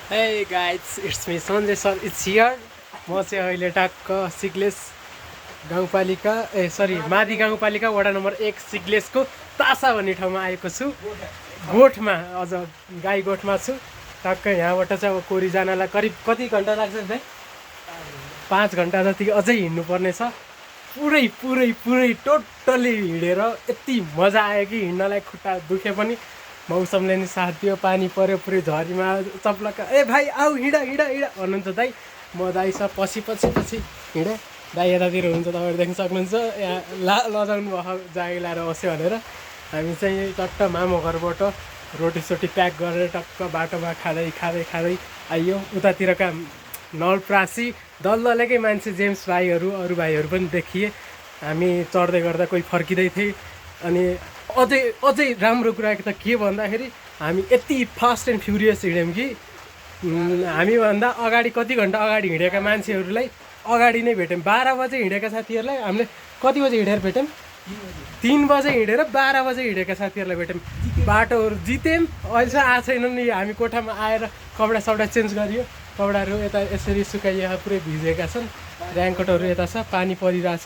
Hey guys, it's me Sanjay sir. It's here. म चाहिँ अहिले टक्क सिग्लेस गाउँपालिका मादी गाउँपालिका वडा नम्बर 1 सिग्लेसको तासा भन्ने ठाउँमा आएको छु। गोठमा अझ गाई गोठमा छु। टक्क यहाँबाट चाहिँ अब कोरी जानलाई करिब कति घन्टा लाग्छ भाइ? 5 घन्टा जति अझै हिँड्नु पर्ने छ। पुरै टोटली हिँडेर यति मजा आयो कि हिँड्नलाई खुट्टा दुखे पनि मौसमले नि साथ दियो। पानी पर्यो पुरै झरीमा चप्लक्क ए भाइ आऊ हिँड भन्नुहुन्छ दाइ। म दाइसँग पछि हिँडेँ। दाइ यतातिर हुन्छ तपाईँहरू देख्न सक्नुहुन्छ। यहाँ लजाउनु भएको जागी लाएर बस्यो भनेर हामी चाहिँ टक्क मामु घरबाट रोटी प्याक गरेर टक्क बाटोमा खाँदै आइयो। उतातिरका नलप्रासी दल्दलेकै मान्छे जेम्स भाइहरू अरू भाइहरू पनि देखिए। हामी चढ्दै गर्दा कोही फर्किँदै थिए। अनि अझै राम्रो कुरा त के भन्दाखेरि हामी यति फास्ट एन्ड फ्युरियस हिँड्यौँ कि हामीभन्दा अगाडि कति घन्टा अगाडि हिँडेका मान्छेहरूलाई अगाडि नै भेट्यौँ। 12 बजे हिँडेका साथीहरूलाई हामीले कति बजे हिँडेर भेट्यौँ? 3 बजे हिँडेर 12 बजे हिँडेका साथीहरूलाई भेट्यौँ। बाटोहरू जित्यौँ। अहिलेसम्म आएको छैनौँ नि। हामी कोठामा आएर कपडा चेन्ज गरियो। कपडाहरू यता यसरी सुकाइएको पुरै भिजेका छन्। ऱ्याङ्कोटहरू यता छ, पानी परिरहेछ।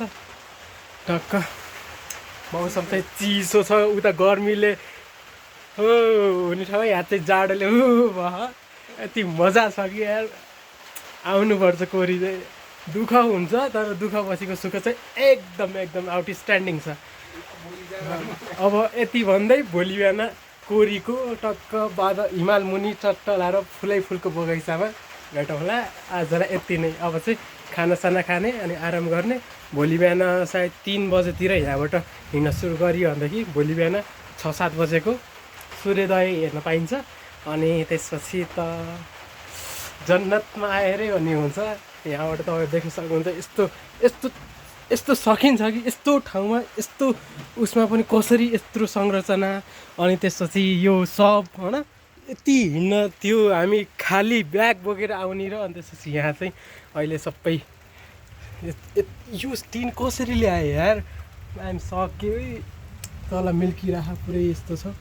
टक्क मौसम चाहिँ चिसो छ। उता गर्मीले हो हुने ठाउँमा यहाँ चाहिँ जाडोले भयो। यति मजा छ कि यार आउनुपर्छ। कोरी चाहिँ दुःख हुन्छ तर दुःख पछिको सुख चाहिँ एकदम आउटस्ट्यान्डिङ छ। अब यति भन्दै भोलि बिहान कोरीको टक्क हिमाल मुनि चट्ट लाएर फुलको बगैँचामा भेटौँला। आजलाई यति नै। अब चाहिँ खानासाना खाने अनि आराम गर्ने। भोलि बिहान सायद 3 बजेतिर यहाँबाट हिँड्न सुरु गरियो भनेदेखि भोलि बिहान 6-7 बजेको सूर्योदय हेर्न पाइन्छ। अनि त्यसपछि त जन्नतमा आएरै भन्ने हुन्छ। यहाँबाट तपाईँहरू देख्न सक्नुहुन्छ। यस्तो सकिन्छ कि यस्तो ठाउँमा यस्तो उसमा पनि कसरी यत्रो संरचना। अनि त्यसपछि यो सब होइन यति हिँड्न त्यो हामी खाली ब्याग बोकेर आउने र अनि त्यसपछि यहाँ चाहिँ अहिले सबै यो टिन कसरी ल्यायो यार? आइएम सक्यो है। तल मिल्किरहेको पुरै यस्तो छ।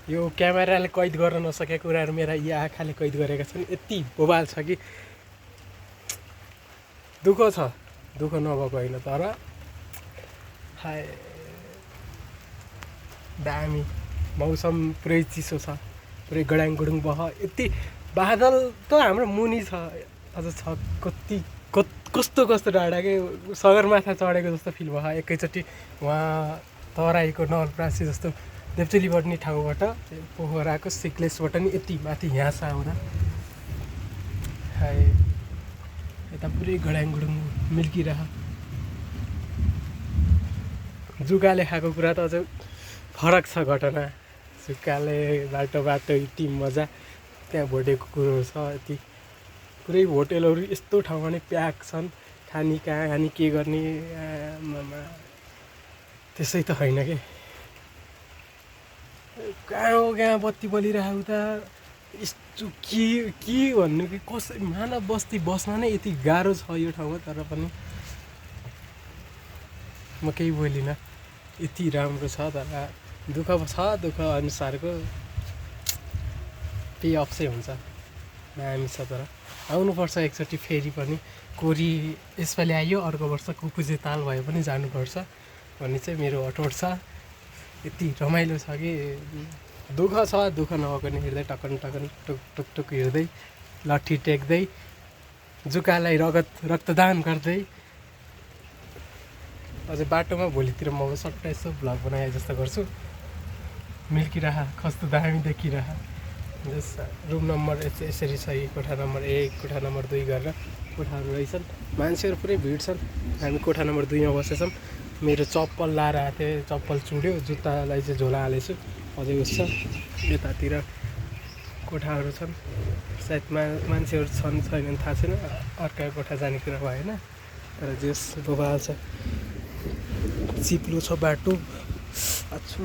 यो क्यामेराले कैद गर्न नसकेका कुराहरू मेरा यी आँखाले कैद गरेका छन्। यति बोबाल छ कि दुःख छ। दुःख नभएको होइन तर हाय दामी मौसम पुरै चिसो छ। पुरै गडाङगुडुङ बह। यति बादल त हाम्रो मुनि छ अझ छ। कस्तो डाँडा के सगरमाथा चढेको जस्तो फिल भयो एकैचोटि। उहाँ तराईको नवलप्रासी जस्तो देवचुलीबाट नि ठाउँबाट पोखराको सिक्लेसबाट नि यति माथि यहाँसम्म आउँदा हाय यता पुरै गडाङगुडुङ मिल्किरह। जुकाले खाएको कुरा त अझ फरक छ घटना। जुकाले बाटो यति मजा त्यहाँ भोटेको कुरो छ। यति पुरै होटेलहरू यस्तो ठाउँमा नै प्याक छन्। खानी कहाँ खानी के गर्ने त्यसै त होइन के। कहाँ बत्ती बलिरहेको उता यस्तो के भन्नु कि कसै मानव बस्ती बस्न नै यति गाह्रो छ यो ठाउँमा। तर पनि म केही बोलिनँ। यति राम्रो छ तर दुःख छ। दुःख अनुसारको पे अफ चाहिँ हुन्छ। दामी छ तर आउनुपर्छ एकचोटि फेरि पनि। कोरी यसपालि आइयो, अर्को वर्ष कुकुजे ताल भए पनि जानुपर्छ भन्ने चाहिँ मेरो अठोट छ। यति रमाइलो छ कि दुःख छ। दुःख नभएको नि हिँड्दै टकन टुक हिँड्दै लट्ठी टेक्दै जुकालाई रक्तदान गर्दै अझै बाटोमा भोलितिर म सट्ट यसो भ्लग बनाए जस्तो गर्छु। मिल्किरह कस्तो दामी देखिरह। रुम नम्बर यसरी छ। कोठा नम्बर 1 कोठा नम्बर 2 गरेर कोठाहरू रहेछन्। मान्छेहरू पुरै भिड छन्। हामी कोठा नम्बर 2मा बसेछौँ। मेरो चप्पल लाएर आएको थिएँ, चप्पल चुड्यो। जुत्तालाई चाहिँ झोला हालेछु अझै उस छ। यतातिर कोठाहरू छन्। सायद मान्छेहरू छन् छैनन् थाहा छैन। अर्का कोठा जाने कुरा भएन तर जेस बोबाल छ। चिप्लो छ बाटो। आछु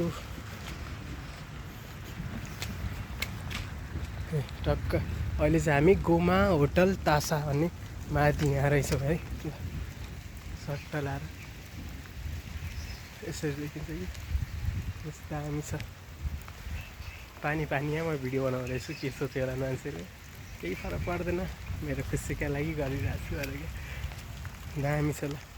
टक्क अहिले चाहिँ हामी गोमा होटल तासा भन्ने माथि यहाँ रहेछौँ है। सट्ट लाएर यसरी देखिन्छ कि यस्तो दामी छ। पानी पानी म भिडियो बनाउँदैछु के सोच्यो होला मान्छेले केही फरक पर्दैन मेरो खुसीका लागि गरिरहेको छु अरे दामी छ ल